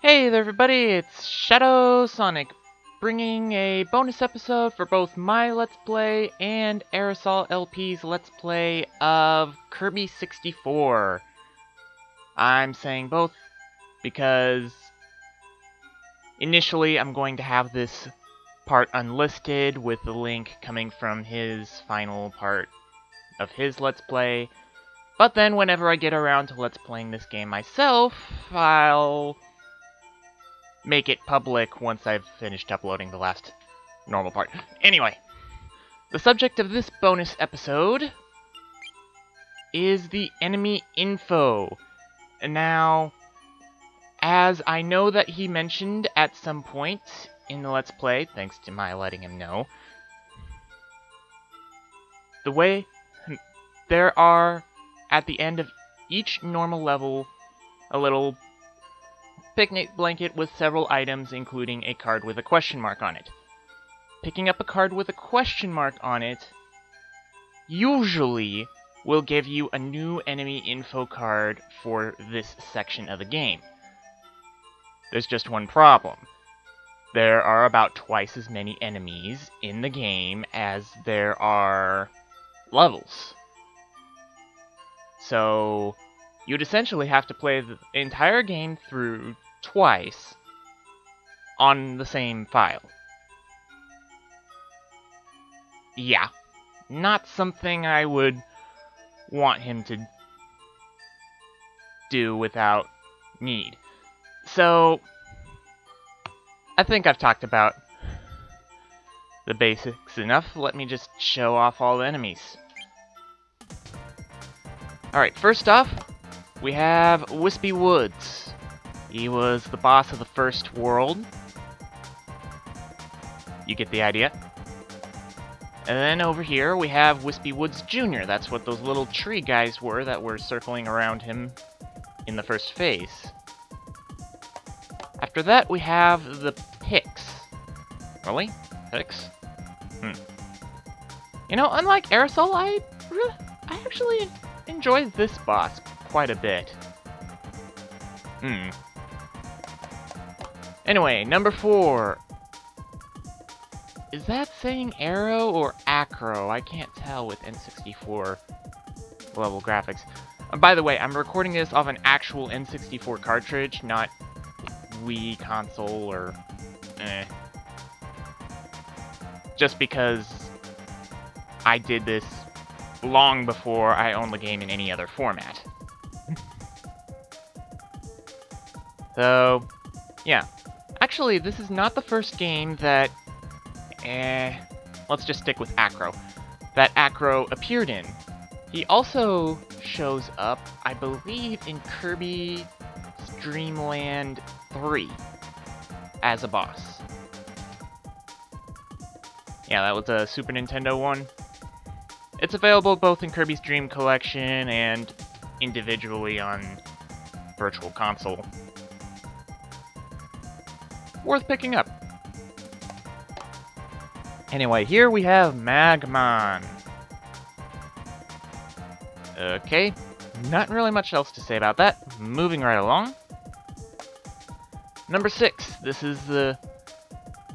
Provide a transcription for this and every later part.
Hey there everybody, it's ShadwSonic, bringing a bonus episode for both my Let's Play and AerosolLP's Let's Play of Kirby 64. I'm saying both because initially I'm going to have this part unlisted with the link coming from his final part of his Let's Play, but then whenever I get around to Let's Playing this game myself, I'll make it public once I've finished uploading the last normal part. Anyway, the subject of this bonus episode is the enemy info. Now, as I know that he mentioned at some point in the Let's Play, thanks to my letting him know, there are, at the end of each normal level, a little picnic blanket with several items, including a card with a question mark on it. Picking up a card with a question mark on it usually will give you a new enemy info card for this section of the game. There's just one problem. There are about twice as many enemies in the game as there are levels. So you'd essentially have to play the entire game through twice on the same file. Yeah, not something I would want him to do without need. So, I think I've talked about the basics enough. Let me just show off all the enemies. Alright, first off, we have Wispy Woods. He was the boss of the first world. You get the idea. And then over here we have Wispy Woods Jr. That's what those little tree guys were that were circling around him in the first phase. After that we have the Pix. Really? Pix? You know, unlike Aerosol, I actually enjoy this boss quite a bit. Anyway, number 4. Is that saying Aero or Acro? I can't tell with N64 level graphics. By the way, I'm recording this off an actual N64 cartridge, not Wii console or just because I did this long before I owned the game in any other format. So, yeah. Actually, this is not the first game that, let's just stick with Acro, that Acro appeared in. He also shows up, I believe, in Kirby Dream Land 3 as a boss. Yeah, that was a Super Nintendo one. It's available both in Kirby's Dream Collection and individually on Virtual Console. Worth picking up. Anyway, here we have Magmon. Okay, not really much else to say about that. Moving right along. Number 6, this is the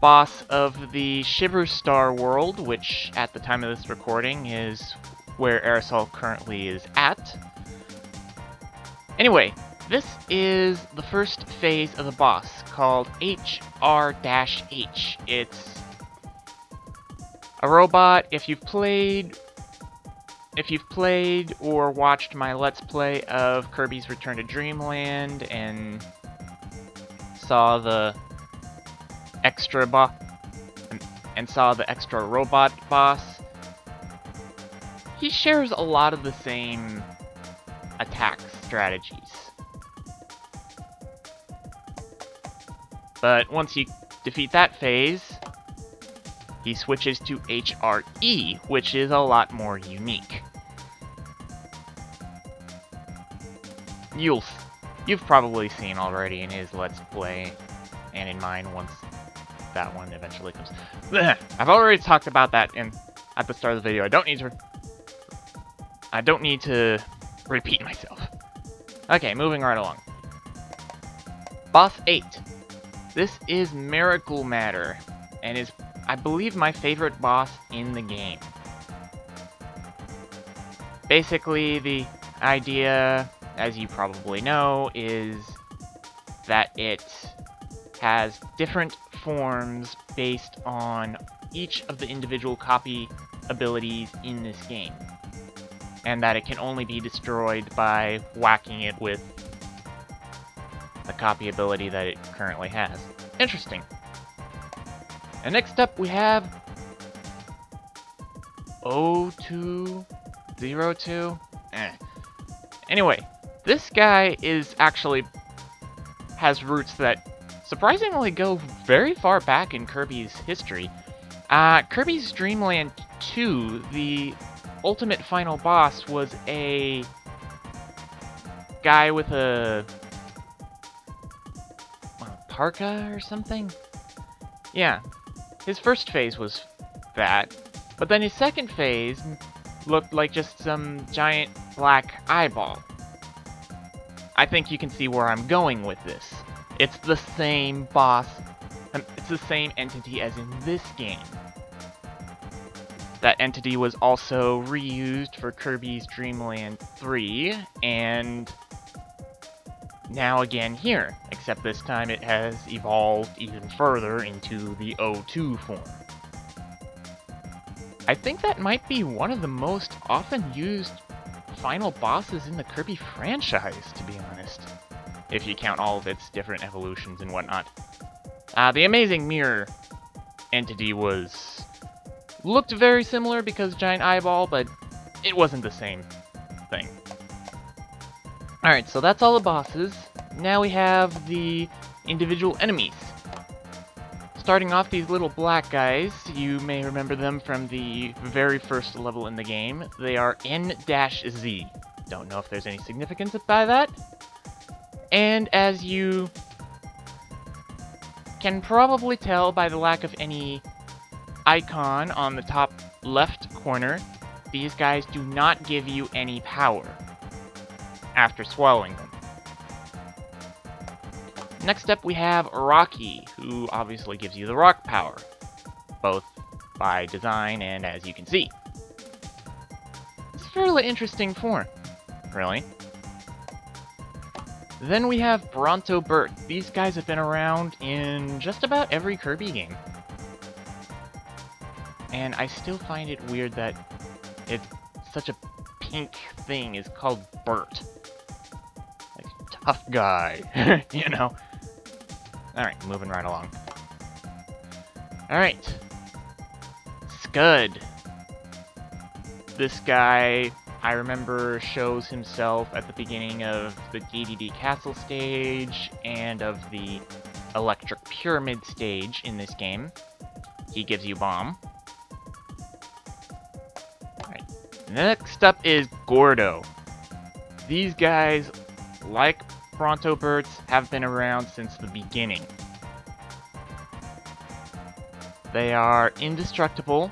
boss of the Shiver Star world, which at the time of this recording is where Aerosol currently is at. Anyway, this is the first phase of the boss, called HR-H. It's a robot. If you've played or watched my Let's Play of Kirby's Return to Dreamland and saw the extra robot boss, he shares a lot of the same attack strategies. But once you defeat that phase, he switches to HRE, which is a lot more unique. You've probably seen already in his Let's Play, and in mine once that one eventually comes. I've already talked about that at the start of the video. I don't need to repeat myself. Okay, moving right along. Boss 8. This is Miracle Matter, and is, I believe, my favorite boss in the game. Basically, the idea, as you probably know, is that it has different forms based on each of the individual copy abilities in this game, and that it can only be destroyed by whacking it with the copy ability that it currently has. Interesting. And next up we have 0202. Anyway, this guy is actually has roots that surprisingly go very far back in Kirby's history. Kirby's Dream Land 2, the ultimate final boss, was a guy with a parka or something? Yeah, his first phase was that, but then his second phase looked like just some giant black eyeball. I think you can see where I'm going with this. It's the same boss, it's the same entity as in this game. That entity was also reused for Kirby's Dream Land 3, and now again here, except this time it has evolved even further into the 02 form. I think that might be one of the most often used final bosses in the Kirby franchise, to be honest, if you count all of its different evolutions and whatnot. The Amazing Mirror entity looked very similar because giant eyeball, but it wasn't the same thing. Alright, so that's all the bosses. Now we have the individual enemies. Starting off, these little black guys, you may remember them from the very first level in the game. They are N-Z. Don't know if there's any significance by that. And as you can probably tell by the lack of any icon on the top left corner, these guys do not give you any power after swallowing them. Next up we have Rocky, who obviously gives you the rock power, both by design and as you can see. It's a fairly interesting form, really. Then we have Bronto Burt. These guys have been around in just about every Kirby game. And I still find it weird that it's such a pink thing is called Burt. Like, tough guy, you know? Alright, moving right along. Alright. Scud. This guy, I remember, shows himself at the beginning of the DDD Castle stage and of the Electric Pyramid stage in this game. He gives you bomb. Alright. Next up is Gordo. These guys, like Bronto Burts, have been around since the beginning. They are indestructible.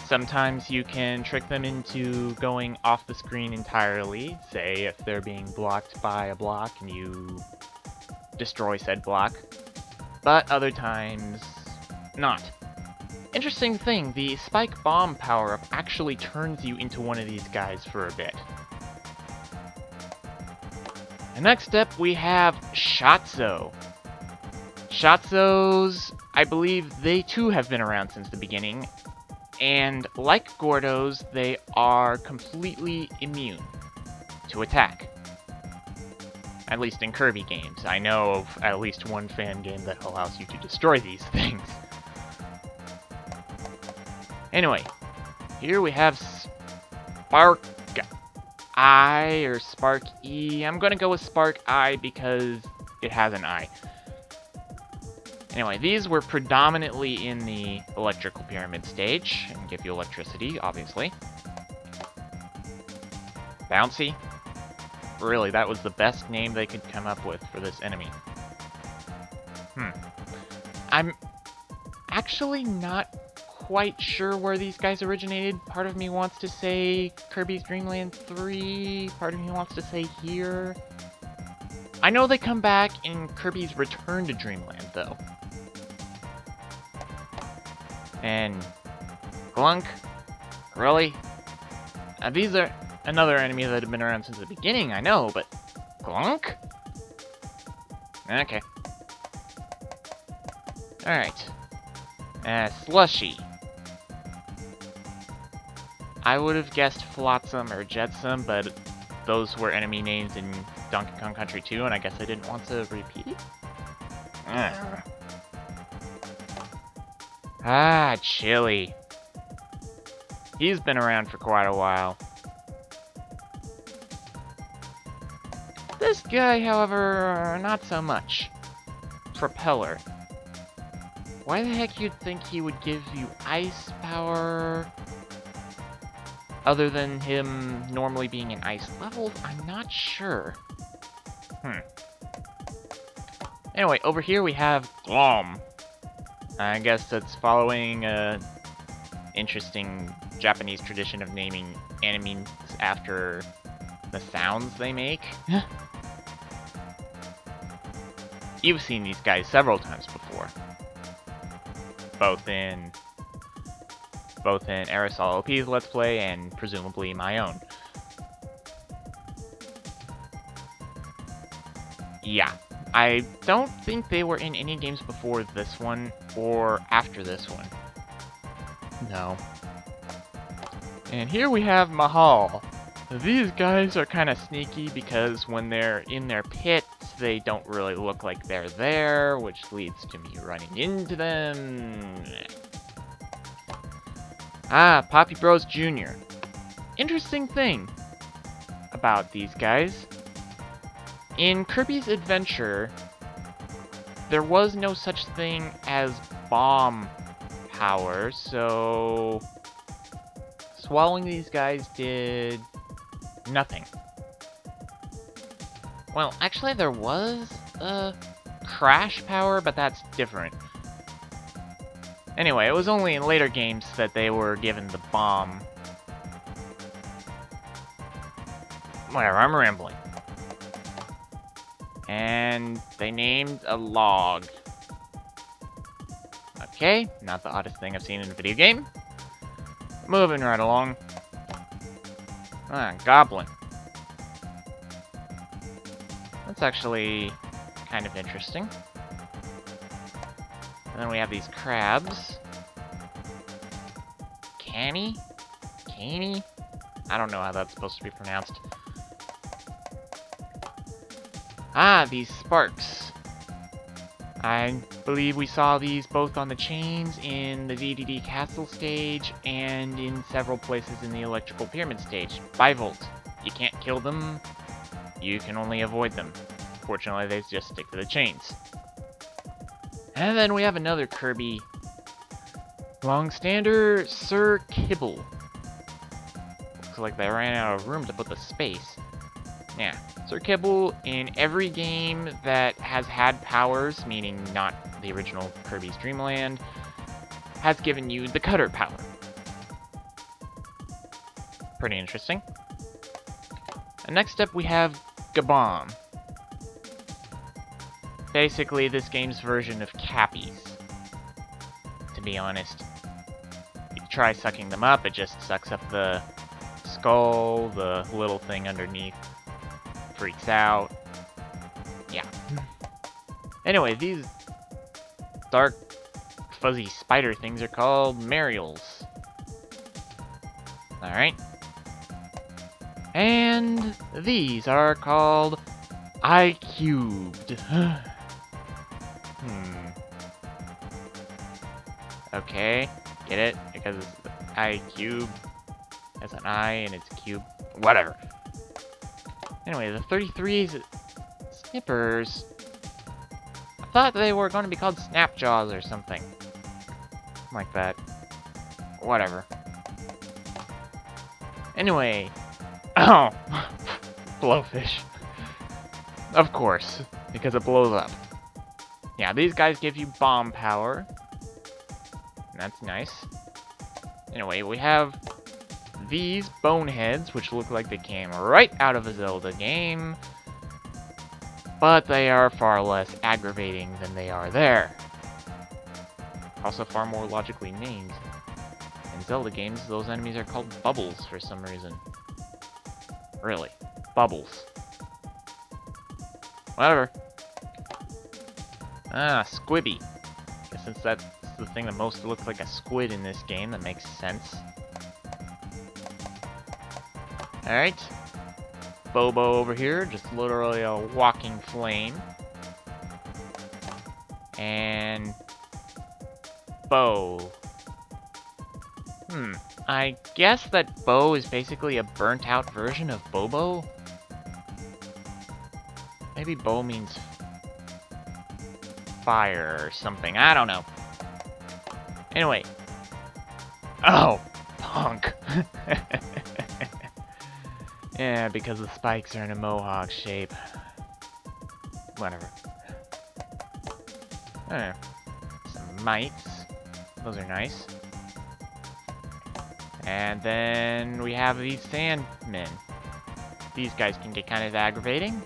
Sometimes you can trick them into going off the screen entirely, say if they're being blocked by a block and you destroy said block, but other times not. Interesting thing, the Spike Bomb power-up actually turns you into one of these guys for a bit. And next up we have Shatso. Shatzos, I believe they too have been around since the beginning, and like Gordos, they are completely immune to attack. At least in Kirby games. I know of at least one fan game that allows you to destroy these things. Anyway, here we have Spark I or Spark E. I'm gonna go with Spark I because it has an I. Anyway, these were predominantly in the Electrical Pyramid stage, and give you electricity, obviously. Bouncy? Really, that was the best name they could come up with for this enemy. I'm actually not quite sure where these guys originated. Part of me wants to say Kirby's Dream Land 3, part of me wants to say here. I know they come back in Kirby's Return to Dreamland, though. And Glunk, really? These are another enemy that have been around since the beginning, I know, but Glunk? Okay. Alright. Slushy. I would have guessed Flotsam or Jetsam, but those were enemy names in Donkey Kong Country 2, and I guess I didn't want to repeat it. Ah, Chili. He's been around for quite a while. This guy, however, not so much. Propeller. Why the heck you'd think he would give you ice power? Other than him normally being in ice level, I'm not sure. Anyway, over here we have Glom. I guess that's following a interesting Japanese tradition of naming enemies after the sounds they make. You've seen these guys several times before. Both in AerosolLP's Let's Play and presumably my own. Yeah, I don't think they were in any games before this one or after this one. No. And here we have Mahal. These guys are kind of sneaky because when they're in their pits, they don't really look like they're there, which leads to me running into them. Ah, Poppy Bros Jr. Interesting thing about these guys. In Kirby's Adventure, there was no such thing as bomb power, so swallowing these guys did nothing. Well, actually there was a crash power, but that's different. Anyway, it was only in later games that they were given the bomb. Whatever, I'm rambling. And they named a log. Okay, not the oddest thing I've seen in a video game. Moving right along. Ah, Goblin. That's actually kind of interesting. And then we have these crabs. Canny? Caney? I don't know how that's supposed to be pronounced. Ah, these sparks. I believe we saw these both on the chains in the VDD Castle stage and in several places in the Electrical Pyramid stage. Bivolt. You can't kill them, you can only avoid them. Fortunately, they just stick to the chains. And then we have another Kirby Longstander, Sir Kibble. Looks like they ran out of room to put the space. Yeah, Sir Kibble in every game that has had powers, meaning not the original Kirby's Dream Land, has given you the cutter power. Pretty interesting. And next up we have Gabon. Basically this game's version of Cappies. To be honest. You try sucking them up, it just sucks up the skull, the little thing underneath freaks out. Yeah. Anyway, these dark, fuzzy spider things are called Marials. Alright. And these are called I-Cubed. Okay, get it? Because I-Cube has an I and it's cube. Whatever. Anyway, the 33's Snippers, I thought they were going to be called Snapjaws or something. Like that. Whatever. Anyway. Oh! Blowfish. Of course, because it blows up. Yeah, these guys give you bomb power. That's nice. Anyway, we have these boneheads, which look like they came right out of a Zelda game. but they are far less aggravating than they are there. Also far more logically named. In Zelda games, those enemies are called bubbles for some reason. Really. Bubbles. Whatever. Ah, Squibby. Guess since that's the thing that most looks like a squid in this game, that makes sense. Alright. Bobo over here, just literally a walking flame. And... Bo. I guess that Bo is basically a burnt-out version of Bobo? Maybe Bo means fire or something. I don't know. Anyway. Oh, punk. Yeah, because the spikes are in a mohawk shape. Whatever. Some mites. Those are nice. And then we have these sandmen. These guys can get kind of aggravating.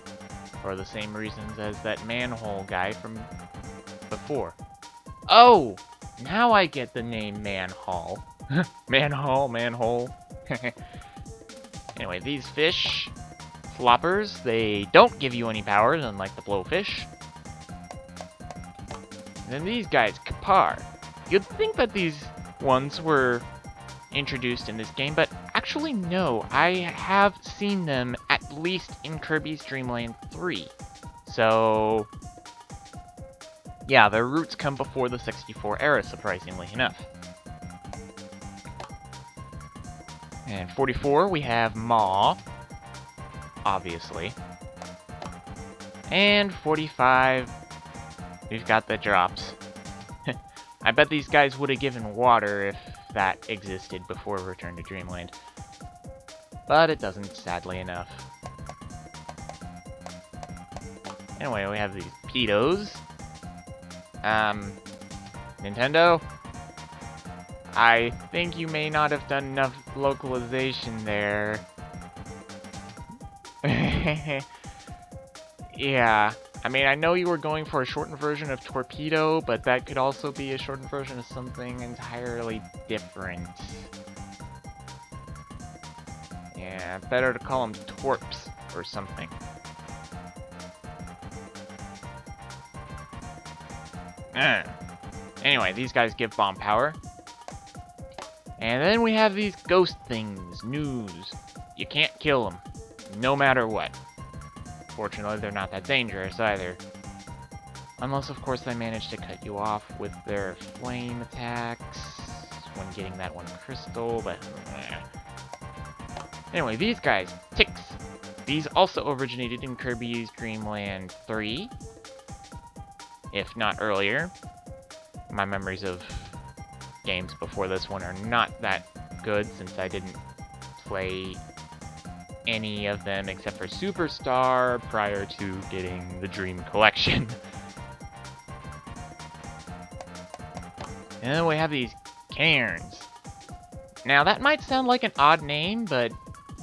For the same reasons as that manhole guy from before. Oh! Now I get the name Manhole. Manhole. Anyway, these fish, floppers, they don't give you any powers, unlike the blowfish. And then these guys, Kapar. You'd think that these ones were introduced in this game, but actually no. I have seen them at least in Kirby's Dream Land 3. So, yeah, their roots come before the 64 era, surprisingly enough. And 44, we have Maw, obviously. And 45, we've got the drops. I bet these guys would have given water if that existed before Return to Dreamland. But it doesn't, sadly enough. Anyway, we have these pedos. Nintendo? I think you may not have done enough localization there. Yeah, I mean, I know you were going for a shortened version of Torpedo, but that could also be a shortened version of something entirely different. Yeah, better to call them Torps or something. Anyway, these guys give bomb power. And then we have these ghost things, news. You can't kill them, no matter what. Fortunately, they're not that dangerous either. Unless, of course, they manage to cut you off with their flame attacks when getting that one crystal, but... Anyway, these guys, Ticks. These also originated in Kirby's Dream Land 3. If not earlier. My memories of games before this one are not that good, since I didn't play any of them except for Superstar prior to getting the Dream Collection. And then we have these cairns. Now that might sound like an odd name, but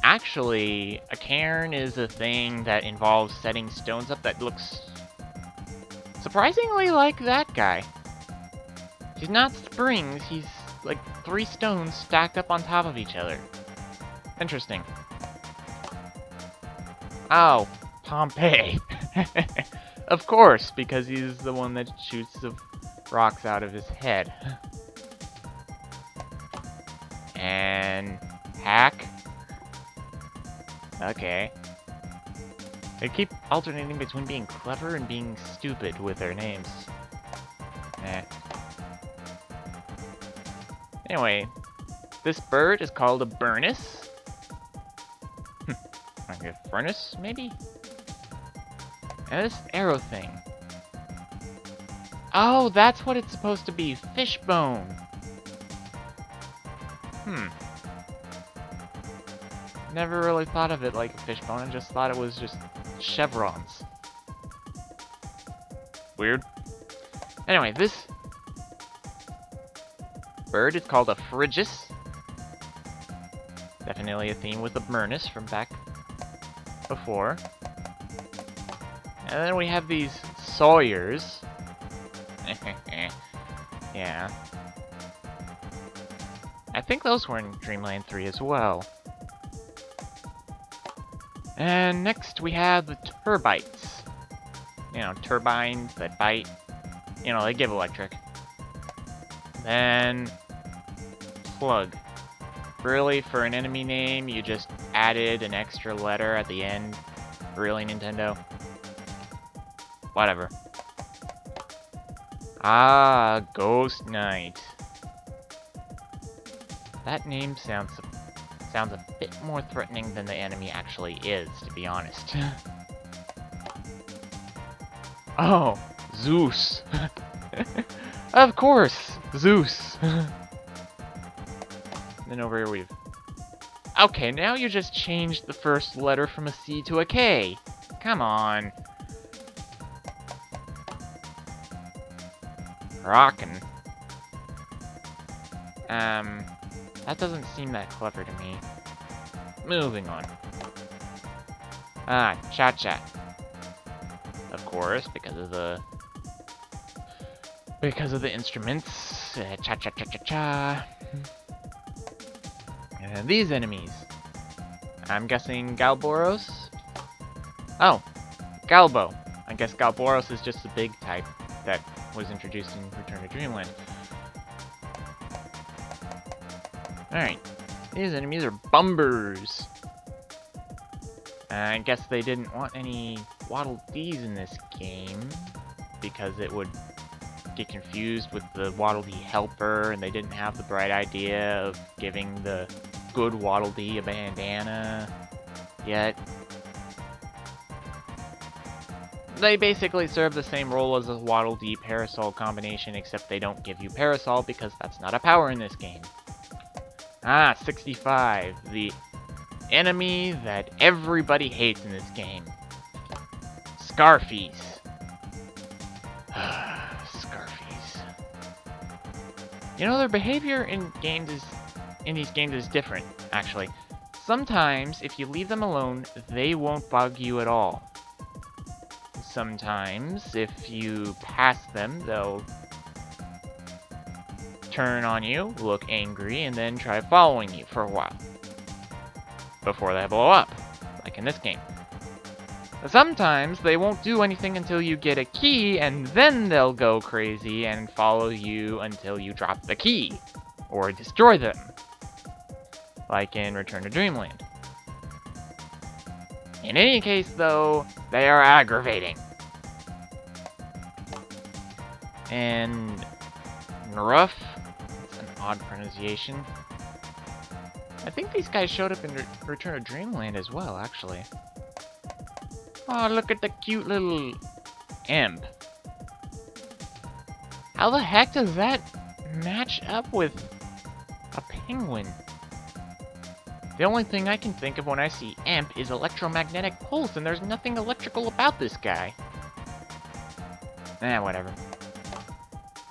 actually a cairn is a thing that involves setting stones up that looks surprisingly like that guy. He's not springs, he's like 3 stones stacked up on top of each other. Interesting. Oh, Pompeii. Of course, because he's the one that shoots the rocks out of his head. And Hack. Okay. They keep alternating between being clever and being stupid with their names. Anyway, this bird is called a burnus. Like a furnace, maybe? And this arrow thing. Oh, that's what it's supposed to be. Fishbone. Never really thought of it like a fishbone. I just thought it was just chevrons. Weird. Anyway, this bird is called a Phrygus. Definitely a theme with the Burnus from back before. And then we have these Sawyers. Yeah. I think those were in Dreamland 3 as well. And next we have the Turbites. You know, turbines that bite. You know, they give electric. Then Plug. Really, for an enemy name, you just added an extra letter at the end? Really, Nintendo? Whatever. Ah, Ghost Knight. That name sounds a bit more threatening than the enemy actually is, to be honest. Oh, Zeus. Of course, Zeus. Then over here we've... Okay, now you just changed the first letter from a C to a K. Come on. Rockin'. That doesn't seem that clever to me. Moving on. Ah, Cha-Cha. Of course, because of the instruments. Cha-Cha-Cha-Cha-Cha. And these enemies. I'm guessing Galboros? Oh, Galbo. I guess Galboros is just the big type that was introduced in Return to Dreamland. Alright, these enemies are Bumbers. I guess they didn't want any Waddle Dees in this game because it would get confused with the Waddle Dee helper, and they didn't have the bright idea of giving the good Waddle Dee a bandana yet. They basically serve the same role as a Waddle Dee Parasol combination, except they don't give you Parasol because that's not a power in this game. Ah, 65, the enemy that everybody hates in this game. Scarfies. Scarfies. You know, their behavior in these games is different, actually. Sometimes, if you leave them alone, they won't bug you at all. Sometimes, if you pass them, they'll turn on you, look angry, and then try following you for a while. Before they blow up, like in this game. Sometimes, they won't do anything until you get a key, and then they'll go crazy and follow you until you drop the key, or destroy them. Like in Return to Dreamland. In any case, though, they are aggravating. And Rough, that's an odd pronunciation. I think these guys showed up in Return to Dreamland as well, actually. Oh, look at the cute little imp. How the heck does that match up with a penguin? The only thing I can think of when I see imp is electromagnetic pulse, and there's nothing electrical about this guy. Whatever.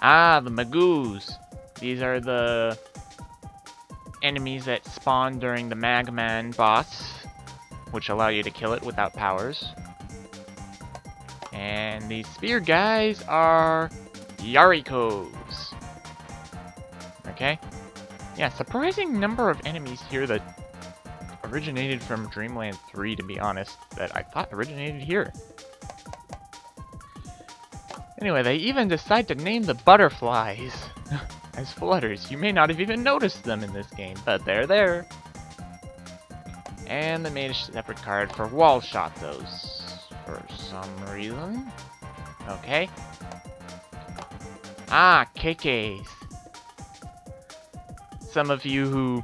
Ah, the Magoos. These are the enemies that spawn during the Magman boss, which allow you to kill it without powers. And these spear guys are Yarikos. Okay? Yeah, surprising number of enemies here that originated from Dreamland 3, to be honest, that I thought originated here. Anyway, they even decide to name the butterflies as flutters. You may not have even noticed them in this game, but they're there. And they made a separate card for wall shot those for some reason. Okay. Ah, KKs. Some of you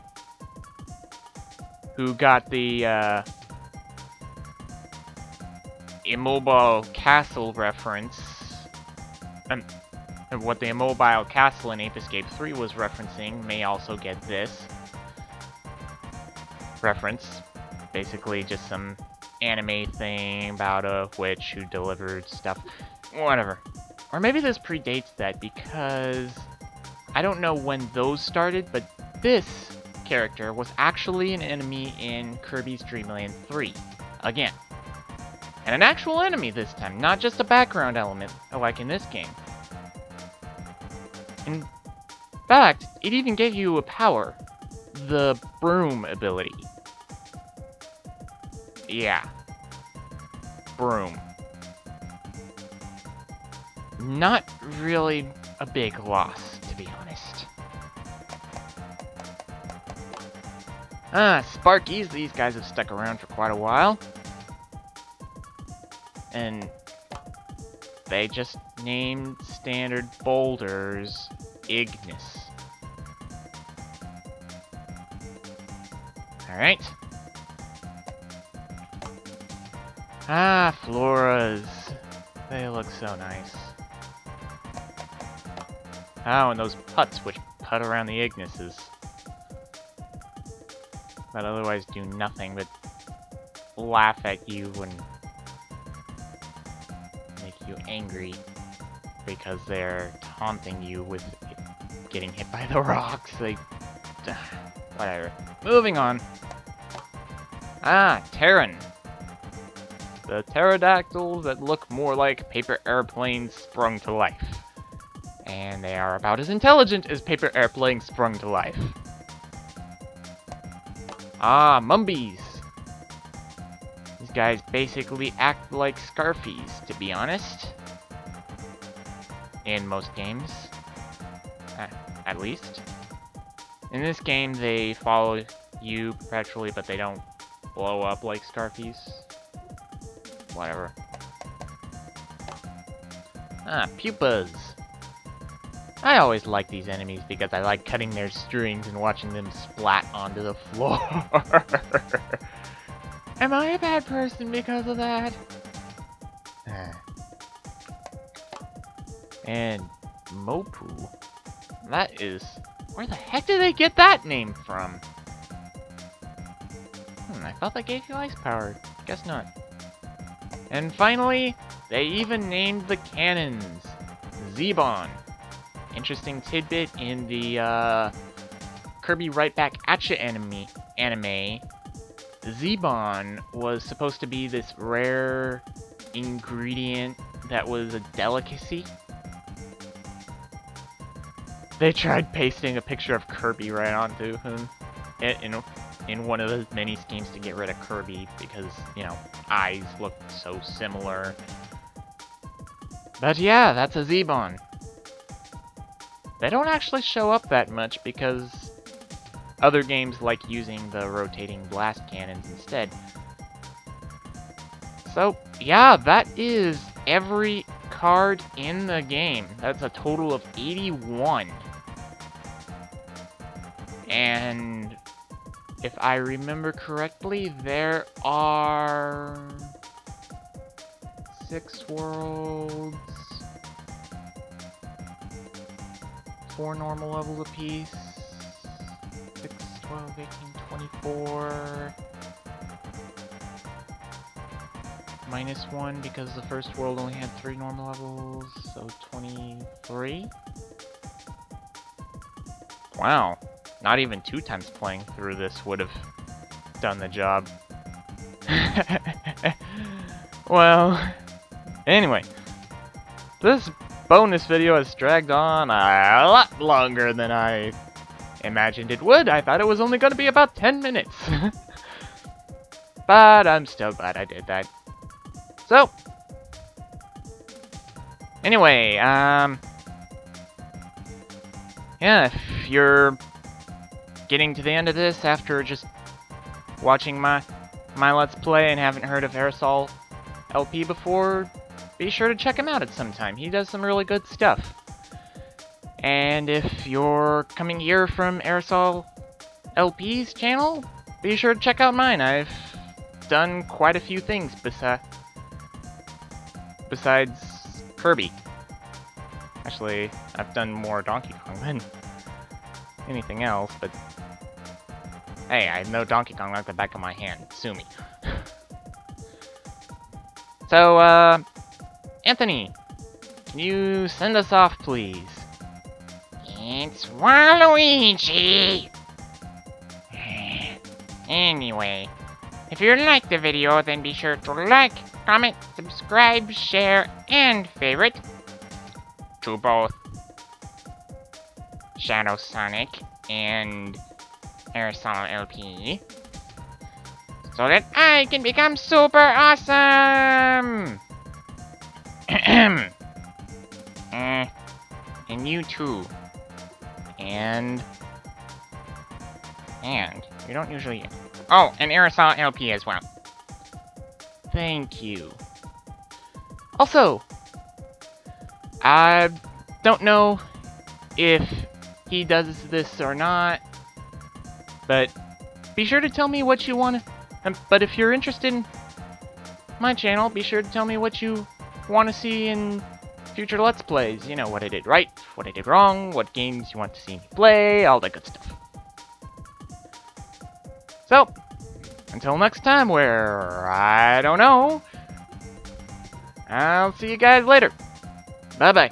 who got the Immobile Castle reference, and what the Immobile Castle in Ape Escape 3 was referencing may also get this reference. Basically just some anime thing about a witch who delivered stuff. Whatever. Or maybe this predates that, because I don't know when those started, but this character was actually an enemy in Kirby's Dream Land 3. Again. And an actual enemy this time, not just a background element, like in this game. In fact, it even gave you a power. The broom ability. Yeah. Broom. Not really a big loss, to be honest. Sparkies, these guys have stuck around for quite a while. And they just named standard boulders Ignis. Alright. Floras. They look so nice. Oh, and those putts which putt around the Ignises. But otherwise do nothing but laugh at you and make you angry because they're taunting you with getting hit by the rocks. Whatever. Moving on. Terran. The pterodactyls that look more like paper airplanes sprung to life. And they are about as intelligent as paper airplanes sprung to life. Mumbies. These guys basically act like Scarfies, to be honest. In most games. At least. In this game, they follow you perpetually, but they don't blow up like Scarfies. Whatever. Pupas. I always like these enemies because I like cutting their strings and watching them splat onto the floor. Am I a bad person because of that? And Mopu. That is... Where the heck did they get that name from? I thought they gave you ice power. Guess not. And finally, they even named the cannons. Zebon. Interesting tidbit in the Kirby Right Back Atcha anime. Zebon was supposed to be this rare ingredient that was a delicacy. They tried pasting a picture of Kirby right onto him in one of the many schemes to get rid of Kirby because, you know, eyes looked so similar. But yeah, that's a Zebon. They don't actually show up that much because other games like using the rotating blast cannons instead. So, yeah, that is every card in the game. That's a total of 81. And if I remember correctly, there are 6 worlds, 4 normal levels apiece, 6, 12, 18, 24, minus 1 because the first world only had 3 normal levels, so 23? Wow, not even 2 times playing through this would have done the job. Well, anyway, this bonus video has dragged on a lot longer than I imagined it would. I thought it was only going to be about 10 minutes. But I'm still glad I did that. So, anyway, yeah, if you're getting to the end of this after just watching my Let's Play and haven't heard of AerosolLP before, be sure to check him out at some time. He does some really good stuff. And if you're coming here from AerosolLP's channel, be sure to check out mine. I've done quite a few things besides Kirby. Actually, I've done more Donkey Kong than anything else, but hey, I know Donkey Kong like the back of my hand. Sue me. So, Anthony, can you send us off, please? It's Waluigi! Anyway, if you liked the video, then be sure to like, comment, subscribe, share, and favorite to both ShadwSonic and AerosolLP so that I can become super awesome! And you too. And you don't usually... Oh, and AerosolLP as well. Thank you. Also, I don't know if he does this or not, but be sure to tell me what you want to... but if you're interested in my channel, be sure to tell me what you want to see in future Let's Plays. You know, what I did right, what I did wrong, what games you want to see me play, all that good stuff. So, until next time, where I don't know, I'll see you guys later. Bye-bye.